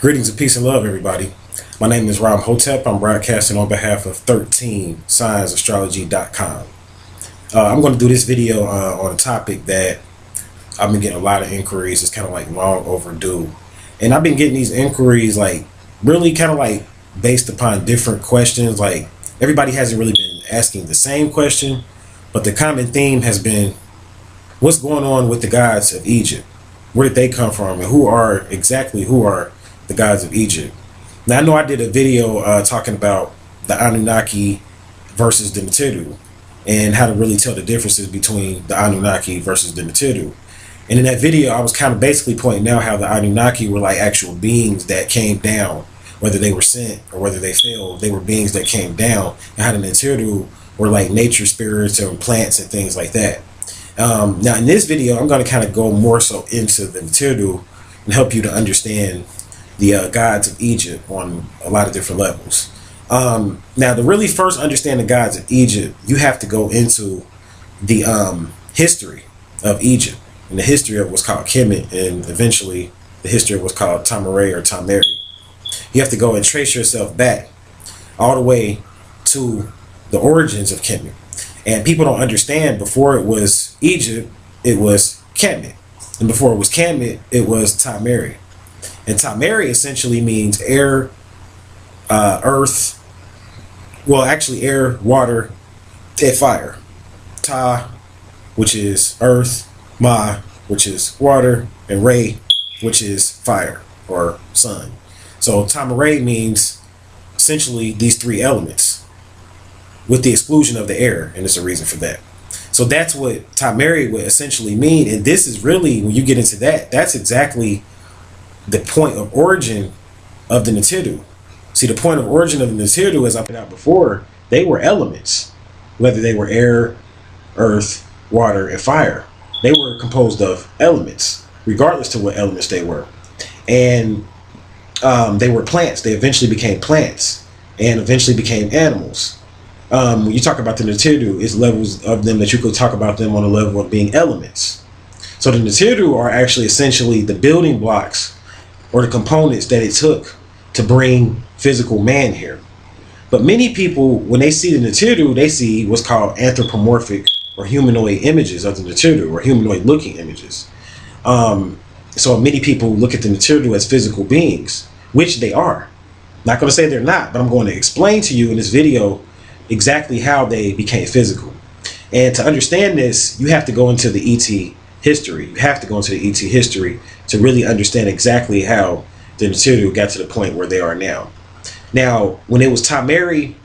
Greetings and peace and love, everybody. My name is Ram Hotep. I'm broadcasting on behalf of 13signastrology.com. I'm going to do this video on a topic that I've been getting a lot of inquiries. It's kind of like long overdue. And I've been getting these inquiries like really kind of like based upon different questions. Like everybody hasn't really been asking the same question, but the common theme has been what's going on with the gods of Egypt? Where did they come from? And who are the gods of Egypt? Now I know I did a video talking about the Anunnaki versus the Natiru and how to really tell the differences between the Anunnaki versus the Natiru. And in that video, I was kind of basically pointing out how the Anunnaki were like actual beings that came down, whether they were sent or whether they fell, they were beings that came down, and how the Natiru were like nature spirits and plants and things like that. Now in this video, I'm going to kind of go more so into the Natiru and help you to understand the gods of Egypt on a lot of different levels. Now to really first understand the gods of Egypt, you have to go into the history of Egypt and the history of what's called Kemet, and eventually the history of what's called Tamaray or Tameri. You have to go and trace yourself back all the way to the origins of Kemet. And people don't understand, before it was Egypt, it was Kemet. And before it was Kemet, it was Tameri. And Tameri essentially means air, earth, well actually air, water, and fire. Ta, which is earth, Ma, which is water, and Re, which is fire or sun. So Tamaray means essentially these three elements with the exclusion of the air, and there's a reason for that. So that's what Tameri would essentially mean. And this is really, when you get into that, that's exactly the point of origin of the Natiru. See, the point of origin of the Natiru, as I put out before, they were elements, whether they were air, earth, water, and fire. They were composed of elements, regardless to what elements they were. And they were plants. They eventually became plants and eventually became animals. When you talk about the Natiru, it's levels of them that you could talk about them on a level of being elements. So the Natiru are actually essentially the building blocks or the components that it took to bring physical man here. But many people, when they see the Natiru, they see what's called anthropomorphic or humanoid images of the Natiru, or humanoid looking images. So many people look at the Natiru as physical beings, which they are. Not going to say they're not, but I'm going to explain to you in this video exactly how they became physical. And to understand this, you have to go into the ET history. You have to go into the ET history to really understand exactly how the Natiru got to the point where they are now. Now, when it was Tameri,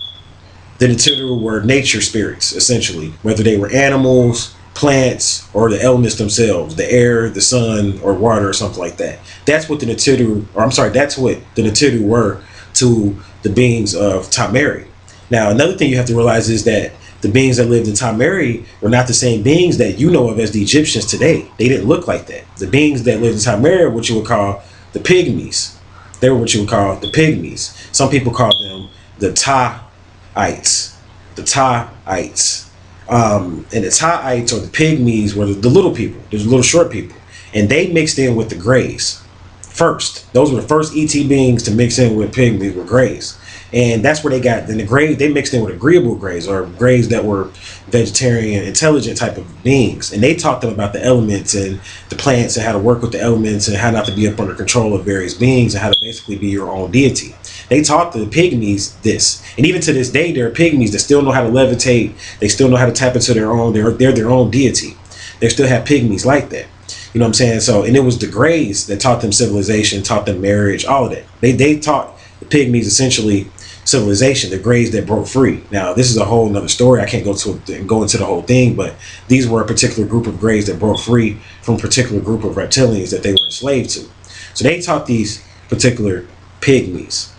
the Natiru were nature spirits, essentially, whether they were animals, plants, or the elements themselves, the air, the sun, or water, or something like that. That's what the Natiru, or I'm sorry, that's what the Natiru were to the beings of Tameri. Now, another thing you have to realize is that the beings that lived in Tameri were not the same beings that you know of as the Egyptians today. They didn't look like that. The beings that lived in Tameri are what you would call the pygmies. They were what you would call the pygmies. Some people call them the Ta'ites. The Ta'ites. And the Ta'ites or the pygmies were the little people. There's little short people. And they mixed in with the Greys first. Those were the first ET beings to mix in with pygmies, were Greys. And that's where they got, then the Greys, they mixed in with agreeable Greys, or Greys that were vegetarian, intelligent type of beings. And they taught them about the elements and the plants and how to work with the elements and how not to be up under control of various beings and how to basically be your own deity. They taught the pygmies this. And even to this day, there are pygmies that still know how to levitate. They still know how to tap into their own, they're their own deity. They still have pygmies like that. You know what I'm saying? So, and it was the Greys that taught them civilization, taught them marriage, all of that. They taught the pygmies essentially civilization, the Greys that broke free. Now, this is a whole nother story. I can't go into the whole thing, but these were a particular group of Greys that broke free from a particular group of reptilians that they were enslaved to. So they taught these particular pygmies,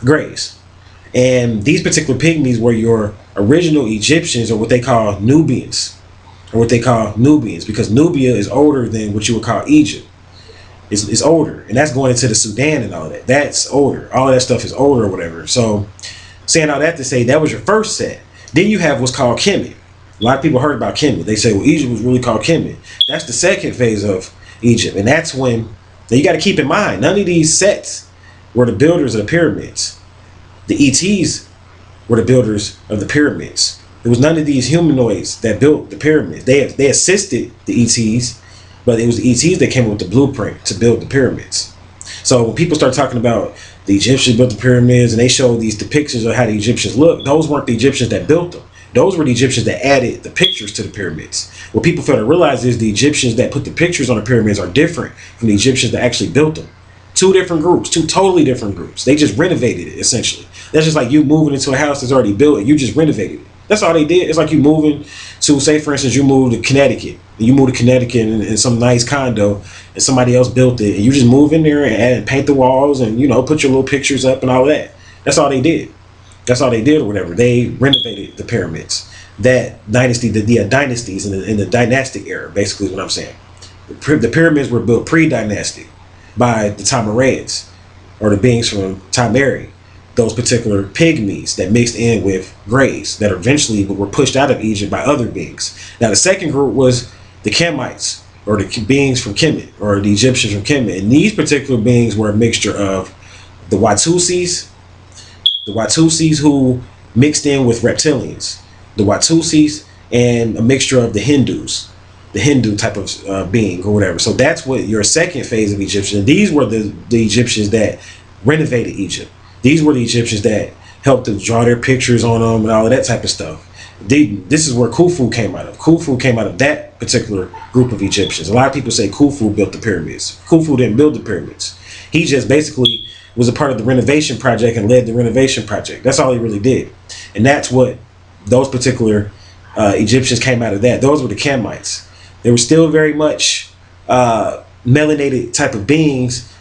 Greys. And these particular pygmies were your original Egyptians, or what they call Nubians, because Nubia is older than what you would call Egypt. It's older, and that's going into the Sudan and all that. That's older. All of that stuff is older or whatever. So saying all that to say, that was your first set. Then you have what's called Kemet. A lot of people heard about Kemet. They say, well, Egypt was really called Kemet. That's the second phase of Egypt. And that's when, now you got to keep in mind, none of these sets were the builders of the pyramids. The ETs were the builders of the pyramids. There was none of these humanoids that built the pyramids. They assisted the ETs, but it was the ETs that came up with the blueprint to build the pyramids. So when people start talking about the Egyptians built the pyramids and they show these depictions of how the Egyptians look, those weren't the Egyptians that built them. Those were the Egyptians that added the pictures to the pyramids. What people fail to realize is the Egyptians that put the pictures on the pyramids are different from the Egyptians that actually built them. Two different groups, two totally different groups. They just renovated it, essentially. That's just like you moving into a house that's already built and you just renovated it. That's all they did. It's like you moving to, say for instance, you moved to Connecticut. And you moved to Connecticut in some nice condo and somebody else built it. And you just move in there and paint the walls and, you know, put your little pictures up and all that. That's all they did. That's all they did or whatever. They renovated the pyramids. That dynasty, the dynasties in the dynastic era, basically is what I'm saying. The pyramids were built pre-dynastic by the Timurid or the beings from Timeri, those particular pygmies that mixed in with grays that eventually were pushed out of Egypt by other beings. Now the second group was the Kemites or the beings from Kemet or the Egyptians from Kemet. And these particular beings were a mixture of the Watusis who mixed in with reptilians, the Watusis, and a mixture of the Hindus, the Hindu type of being or whatever. So that's what your second phase of Egyptians. These were the Egyptians that renovated Egypt. These were the Egyptians that helped to draw their pictures on them and all of that type of stuff. This is where Khufu came out of. Khufu came out of that particular group of Egyptians. A lot of people say Khufu built the pyramids. Khufu didn't build the pyramids. He just basically was a part of the renovation project and led the renovation project. That's all he really did. And that's what those particular Egyptians came out of that. Those were the Kemites. They were still very much melanated type of beings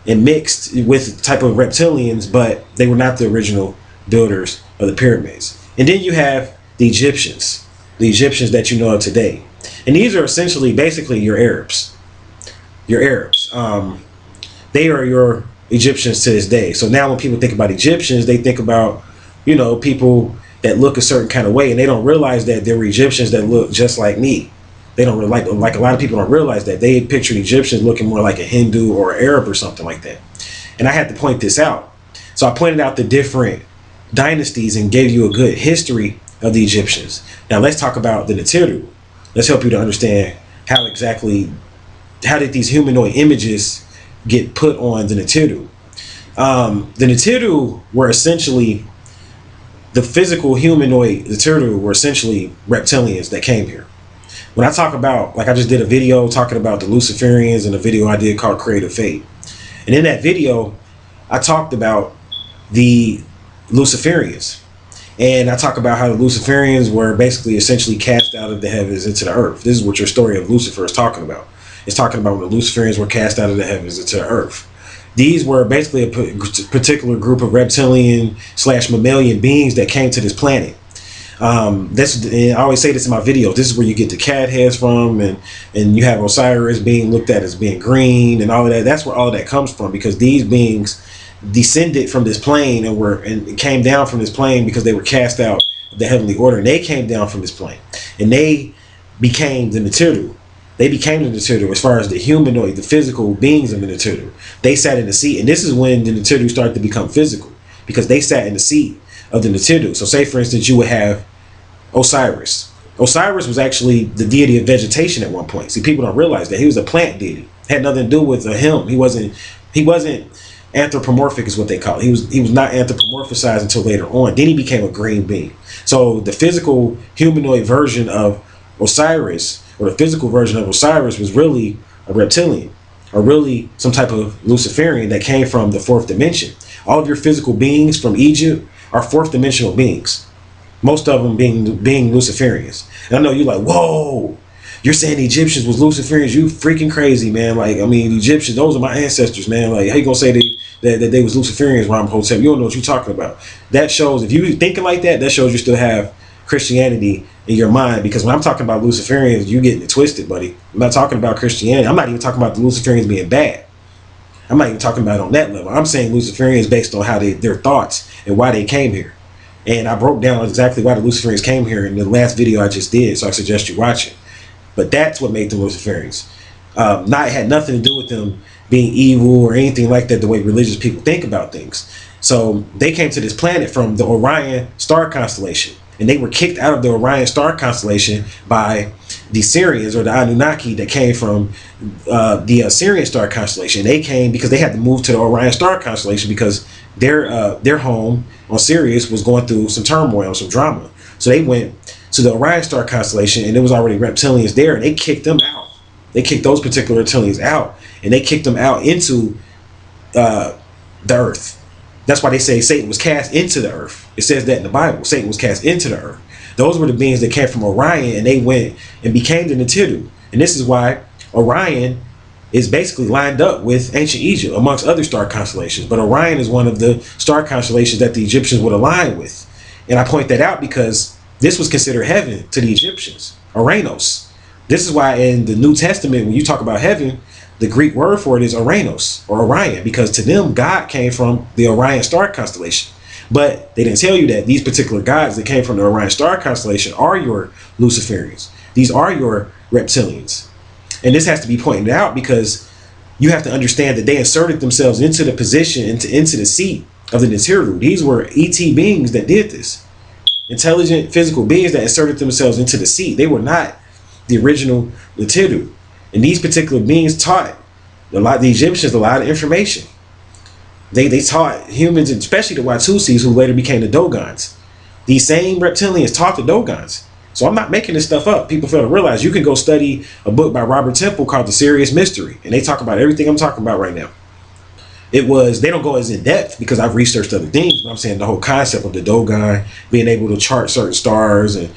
and mixed with type of reptilians, but they were not the original builders of the pyramids. And then you have the Egyptians that you know of today. And these are essentially basically your Arabs. Your Arabs. They are your Egyptians to this day. So now when people think about Egyptians, they think about, you know, people that look a certain kind of way, and they don't realize that there were Egyptians that look just like me. They don't like a lot of people don't realize that. They pictured Egyptians looking more like a Hindu or Arab or something like that. And I had to point this out. So I pointed out the different dynasties and gave you a good history of the Egyptians. Now let's talk about the Natiru. Let's help you to understand how did these humanoid images get put on the Natiru. The Natiru were essentially the physical humanoid. The Natiru were essentially reptilians that came here. When I talk about, like I just did a video talking about the Luciferians and a video I did called Creative Fate. And in that video, I talked about the Luciferians. And I talk about how the Luciferians were basically essentially cast out of the heavens into the earth. This is what your story of Lucifer is talking about. It's talking about when the Luciferians were cast out of the heavens into the earth. These were basically a particular group of reptilian / mammalian beings that came to this planet. I always say this in my videos. This is where you get the cat heads from, and you have Osiris being looked at as being green and all of that. That's where all of that comes from, because these beings descended from this plane and came down from this plane because they were cast out of the heavenly order, and they came down from this plane and they became the Natiru. They became the Natiru as far as the humanoid, the physical beings of the Natiru. They sat in the seat, and this is when the Natiru started to become physical, because they sat in the seat of the Natiru. So say for instance you would have Osiris. Osiris was actually the deity of vegetation at one point. See, people don't realize that he was a plant deity. It had nothing to do with him. He wasn't anthropomorphic is what they call it. He was not anthropomorphized until later on. Then he became a green being. So the physical humanoid version of Osiris, or the physical version of Osiris, was really a reptilian, or really some type of Luciferian that came from the fourth dimension. All of your physical beings from Egypt are fourth dimensional beings. Most of them being Luciferians. And I know you're like, whoa, you're saying the Egyptians was Luciferians? You freaking crazy, man. Like, I mean, the Egyptians, those are my ancestors, man. Like, how you gonna say that they was Luciferians, Ramhotep? You don't know what you're talking about. That shows, if you thinking like that, that shows you still have Christianity in your mind. Because when I'm talking about Luciferians, you getting it twisted, buddy. I'm not talking about Christianity. I'm not even talking about the Luciferians being bad. I'm not even talking about it on that level. I'm saying Luciferians based on how their thoughts and why they came here. And I broke down exactly why the Luciferians came here in the last video I just did, so I suggest you watch it. But that's what made them Luciferians. Not had nothing to do with them being evil or anything like that, the way religious people think about things. So they came to this planet from the Orion star constellation, and they were kicked out of the Orion star constellation by the Sirians, or the Anunnaki, that came from the Sirian star constellation. They came because they had to move to the Orion star constellation because their home on Sirius was going through some turmoil, some drama. So they went to the Orion star constellation, and there was already reptilians there, and they kicked them out. They kicked those particular reptilians out, and they kicked them out into the earth. That's why they say Satan was cast into the earth. It says that in the Bible. Satan was cast into the earth. Those were the beings that came from Orion, and they went and became the Natiru. And this is why Orion is basically lined up with ancient Egypt, amongst other star constellations. But Orion is one of the star constellations that the Egyptians would align with. And I point that out because this was considered heaven to the Egyptians, Oranos. This is why in the New Testament, when you talk about heaven, the Greek word for it is Oranos, or Orion, because to them, God came from the Orion star constellation. But they didn't tell you that these particular gods that came from the Orion star constellation are your Luciferians. These are your reptilians. And this has to be pointed out because you have to understand that they inserted themselves into the position, into the seat of the Natiru. These were ET beings that did this. Intelligent physical beings that inserted themselves into the seat. They were not the original Natiru. And these particular beings taught the Egyptians a lot of information. They taught humans, especially the Watusis, who later became the Dogons. These same reptilians taught the Dogons. So I'm not making this stuff up. People fail to realize you can go study a book by Robert Temple called The Serious Mystery, and they talk about everything I'm talking about right now. They don't go as in depth because I've researched other things, but I'm saying the whole concept of the Dogon, being able to chart certain stars, and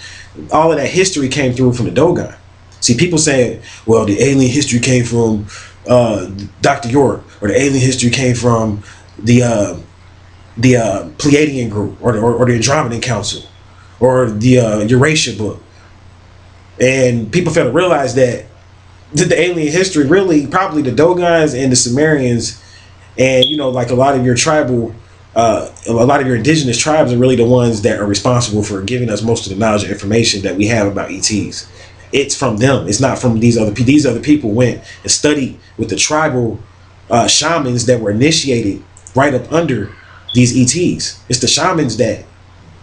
all of that history came through from the Dogon. See, people say, well, the alien history came from Dr. York, or the alien history came from the Pleiadian group, or the Andromedan Council, or the Eurasia book. And people fail to realize that the alien history, really, probably the Dogons and the Sumerians, and like a lot of your tribal, a lot of your indigenous tribes are really the ones that are responsible for giving us most of the knowledge and information that we have about ETs. It's from them. It's not from these other people. These other people went and studied with the tribal shamans that were initiated right up under these ETs. It's the shamans that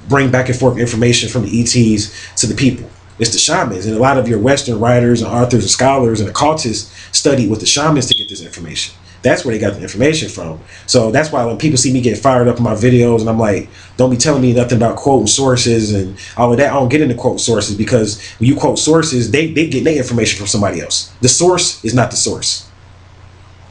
bring back and forth information from the ETs to the people. It's the shamans. And a lot of your Western writers and authors and scholars and occultists studied with the shamans to get this information. That's where they got the information from. So that's why when people see me get fired up in my videos and I'm like, don't be telling me nothing about quoting sources and all of that. I don't get into quote sources, because when you quote sources, they get their information from somebody else. The source is not the source.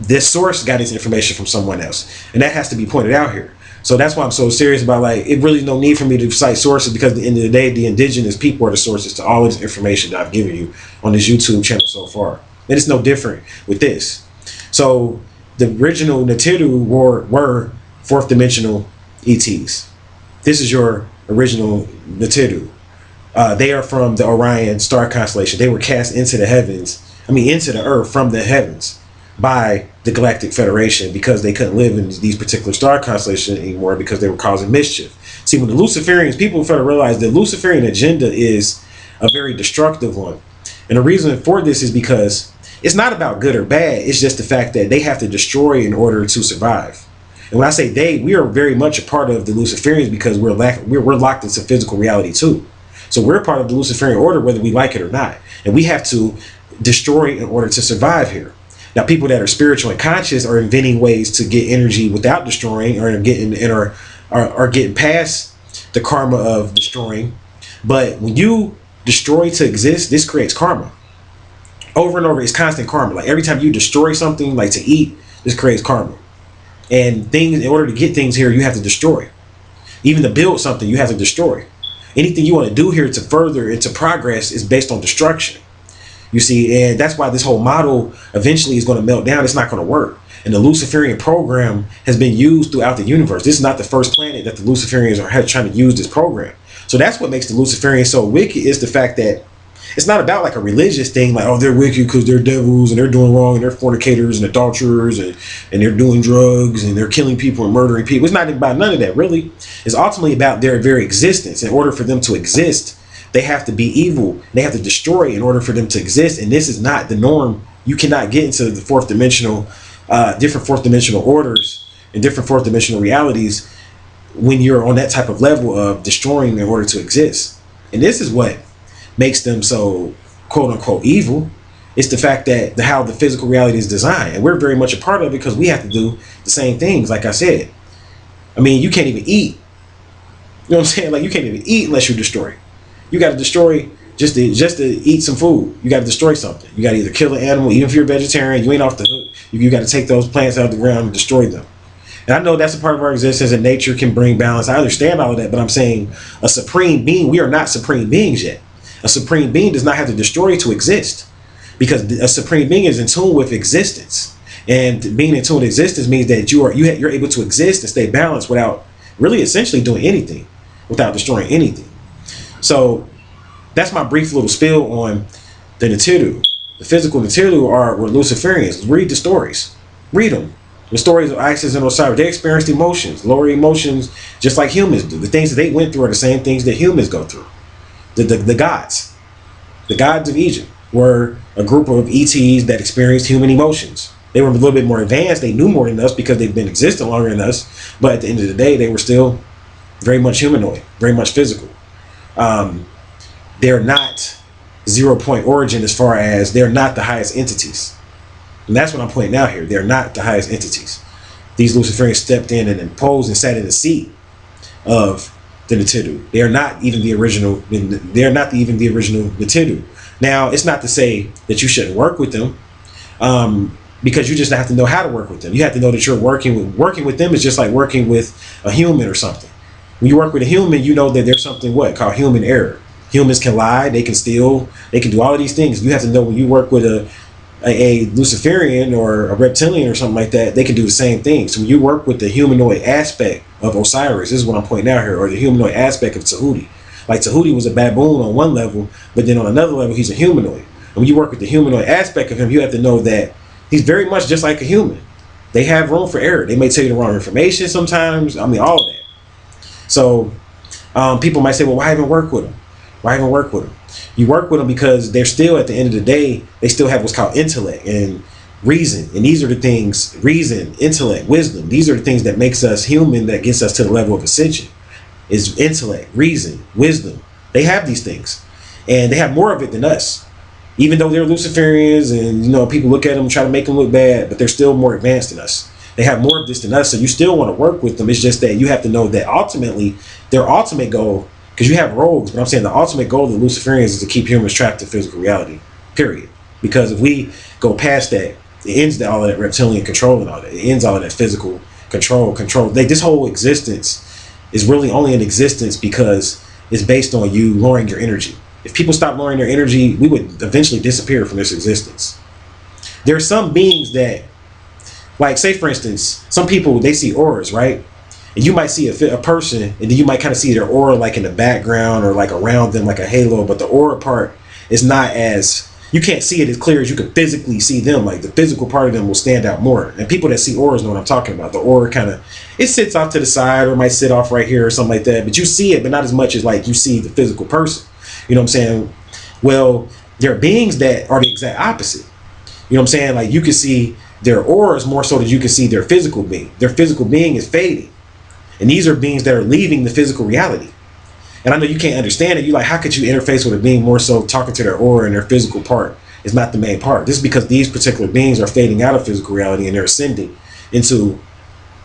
This source got its information from someone else. And that has to be pointed out here. So that's why I'm so serious about, like, it really no need for me to cite sources, because at the end of the day, the indigenous people are the sources to all of this information that I've given you on this YouTube channel so far. And it's no different with this. So the original Natiru were fourth dimensional ETs. This is your original Natiru. They are from the Orion star constellation. They were cast into the heavens, into the earth from the heavens by the Galactic Federation, because they couldn't live in these particular star constellations anymore because they were causing mischief. See, when the Luciferians, people fail to realize the Luciferian agenda is a very destructive one. And the reason for this is because it's not about good or bad. It's just the fact that they have to destroy in order to survive. And when I say they, we are very much a part of the Luciferians, because we're locked into physical reality too. So we're part of the Luciferian order, whether we like it or not. And we have to destroy in order to survive here. Now, people that are spiritual and conscious are inventing ways to get energy without destroying, or are getting past the karma of destroying. But when you destroy to exist, this creates karma. Over and over, it's constant karma. Like every time you destroy something, like to eat, this creates karma. And things, in order to get things here, you have to destroy. Even to build something, you have to destroy. Anything you want to do here to further into progress is based on destruction. You see, and that's why this whole model eventually is going to melt down. It's not going to work. And the Luciferian program has been used throughout the universe. This is not the first planet that the Luciferians are trying to use this program. So that's what makes the Luciferians so wicked, is the fact that it's not about like a religious thing, like, oh, they're wicked because they're devils and they're doing wrong and they're fornicators and adulterers and they're doing drugs and they're killing people and murdering people. It's not about none of that, really. It's ultimately about their very existence. In order for them to exist, they have to be evil. They have to destroy in order for them to exist. And this is not the norm You cannot get into the fourth dimensional, different fourth dimensional orders and different fourth dimensional realities when you're on that type of level of destroying in order to exist. And this is what makes them so quote unquote evil. It's the fact that how the physical reality is designed, and we're very much a part of it because we have to do the same things. Like I said, I mean, you can't even eat. You know what I'm saying? Like, you can't even eat unless you destroy. You got to destroy just to eat some food. You got to destroy something. You got to either kill an animal, even if you're a vegetarian, you ain't off the hook. You got to take those plants out of the ground and destroy them. And I know that's a part of our existence, and nature can bring balance. I understand all of that, but I'm saying a supreme being, we are not supreme beings yet. A supreme being does not have to destroy to exist, because a supreme being is in tune with existence. And being in tune with existence means that you're able to exist and stay balanced without really essentially doing anything, without destroying anything. So that's my brief little spiel on the Natiru. The physical Natiru were Luciferians. Read the stories. Read them. The stories of Isis and Osiris. They experienced emotions, lower emotions, just like humans do. The things that they went through are the same things that humans go through. The gods of Egypt were a group of ETs that experienced human emotions. They were a little bit more advanced. They knew more than us because they've been existing longer than us. But at the end of the day, they were still very much humanoid, very much physical. They're not 0 point origin as far as they're not the highest entities. And that's what I'm pointing out here. They're not the highest entities. These Luciferians stepped in and imposed and sat in the seat of the Natiru. They are not even the original. They're not even the original Natiru. Now, it's not to say that you shouldn't work with them, because you just have to know how to work with them. You have to know that you're working with them is just like working with a human or something. When you work with a human, you know that there's something called human error. Humans can lie, they can steal, they can do all of these things. You have to know when you work with a Luciferian or a reptilian or something like that, they can do the same thing. So when you work with the humanoid aspect of Osiris, this is what I'm pointing out here, or the humanoid aspect of Tahuti. Like, Tahuti was a baboon on one level, but then on another level, he's a humanoid. And when you work with the humanoid aspect of him, you have to know that he's very much just like a human. They have room for error. They may tell you the wrong information sometimes. I mean, all of that. So people might say, well, why even work with them? Why even work with them? You work with them because they're still, at the end of the day, they still have what's called intellect and reason. And these are the things, reason, intellect, wisdom. These are the things that makes us human, that gets us to the level of ascension. Is intellect, reason, wisdom. They have these things. And they have more of it than us. Even though they're Luciferians and, you know, people look at them, try to make them look bad, but they're still more advanced than us. They have more of this than us, so you still want to work with them. It's just that you have to know that ultimately, their ultimate goal, because you have rogues, but I'm saying the ultimate goal of the Luciferians is to keep humans trapped in physical reality, period. Because if we go past that, it ends all of that reptilian control and all that. It ends all of that physical control. This whole existence is really only in existence because it's based on you lowering your energy. If people stop lowering their energy, we would eventually disappear from this existence. There are some beings that, like, say for instance, some people, they see auras, right? And you might see a person, and then you might kind of see their aura like in the background or like around them, like a halo, but the aura part is not as, you can't see it as clear as you can physically see them. Like, the physical part of them will stand out more. And people that see auras know what I'm talking about. The aura kind of, it sits off to the side, or it might sit off right here or something like that. But you see it, but not as much as like you see the physical person. You know what I'm saying? Well, there are beings that are the exact opposite. You know what I'm saying? Like, you can see their auras more so than you can see their physical being. Their physical being is fading. And these are beings that are leaving the physical reality. And I know you can't understand it. You're like, how could you interface with a being more so talking to their aura, and their physical part is not the main part? This is because these particular beings are fading out of physical reality and they're ascending into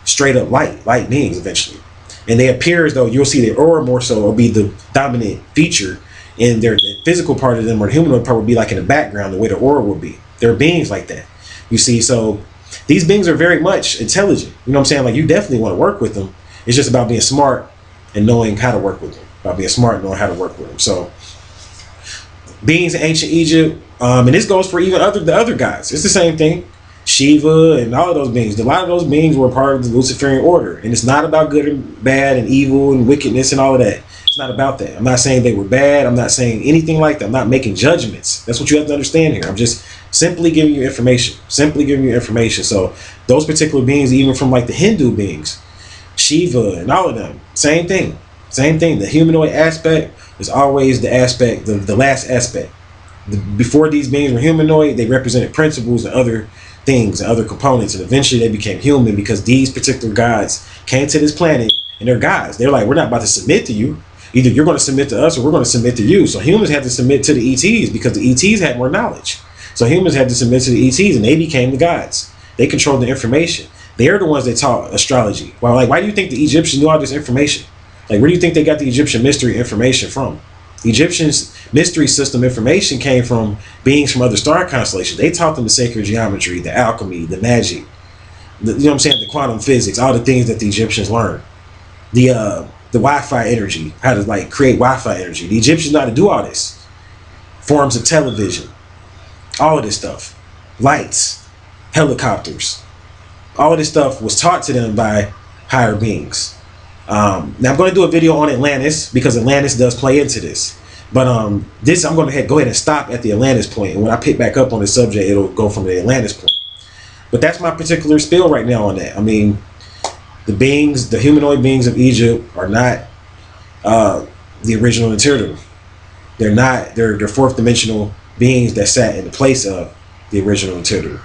straight up light beings eventually. And they appear as though you'll see their aura more so will be the dominant feature, and the physical part of them, or the humanoid part, would be like in the background, the way the aura would be. There are beings like that, you see. So these beings are very much intelligent. You know what I'm saying? Like, you definitely want to work with them. It's just about being smart and knowing how to work with them. About being smart and knowing how to work with them. So beings in ancient Egypt, and this goes for even the other gods. It's the same thing. Shiva and all of those beings. A lot of those beings were part of the Luciferian order. And it's not about good and bad and evil and wickedness and all of that. It's not about that. I'm not saying they were bad. I'm not saying anything like that. I'm not making judgments. That's what you have to understand here. I'm just simply giving you information. Simply giving you information. So those particular beings, even from like the Hindu beings, Shiva and all of them, same thing. Same thing. The humanoid aspect is always the aspect, the last aspect. Before these beings were humanoid, they represented principles and other things and other components, and eventually they became human because these particular gods came to this planet, and they're gods. They're like, we're not about to submit to you. Either you're going to submit to us or we're going to submit to you. So humans had to submit to the ETs because the ETs had more knowledge. So humans had to submit to the ETs, and they became the gods. They controlled the information. They're the ones that taught astrology. Well, like, why do you think the Egyptians knew all this information? Like, where do you think they got the Egyptian mystery information from? The Egyptians' mystery system information came from beings from other star constellations. They taught them the sacred geometry, the alchemy, the magic, you know what I'm saying, the quantum physics, all the things that the Egyptians learned. The Wi-Fi energy, how to like create Wi-Fi energy. The Egyptians know how to do all this. Forms of television, all of this stuff, lights, helicopters, all of this stuff was taught to them by higher beings. Now I'm going to do a video on Atlantis because Atlantis does play into this. But this, I'm going to go ahead and stop at the Atlantis point. And when I pick back up on the subject, it'll go from the Atlantis point. But that's my particular spiel right now on that. I mean, the beings, the humanoid beings of Egypt are not the original Nibiru. They're not, they're fourth dimensional beings that sat in the place of the original Nibiru.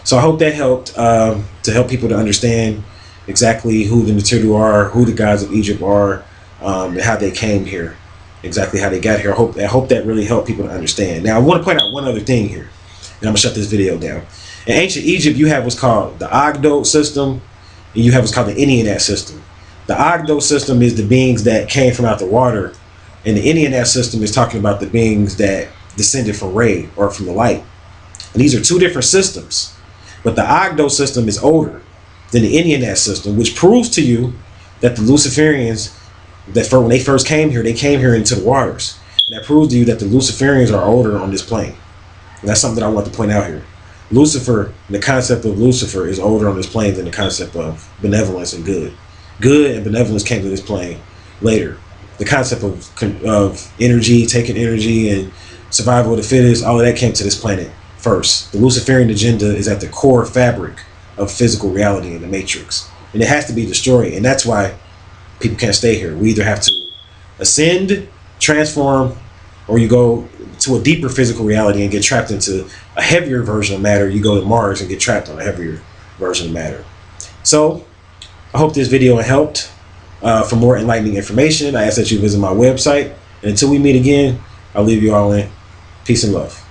So I hope that helped to help people to understand exactly who the Nibiru are, who the gods of Egypt are, and how they came here, exactly how they got here. I hope that really helped people to understand. Now I want to point out one other thing here, and I'm gonna shut this video down. In ancient Egypt, you have what's called the Ogdoad system, and you have what's called the Ennead system. The Ogdoad system is the beings that came from out the water, and the Ennead system is talking about the beings that descended from Re, or from the light. And these are two different systems. But the Ogdoad system is older than the Ennead system, which proves to you that the Luciferians, that when they first came here, they came here into the waters. And that proves to you that the Luciferians are older on this plane. And that's something that I want to point out here. Lucifer, the concept of Lucifer is older on this plane than the concept of benevolence and good. Good and benevolence came to this plane later. The concept of energy, taking energy, and survival of the fittest, all of that came to this planet first. The Luciferian agenda is at the core fabric of physical reality in the matrix, and it has to be destroyed. And that's why people can't stay here. We either have to ascend, transform, or you go to a deeper physical reality and get trapped into a heavier version of matter. You go to Mars and get trapped on a heavier version of matter. So I hope this video helped. For more enlightening information, I ask that you visit my website, and until we meet again, I'll leave you all in peace and love.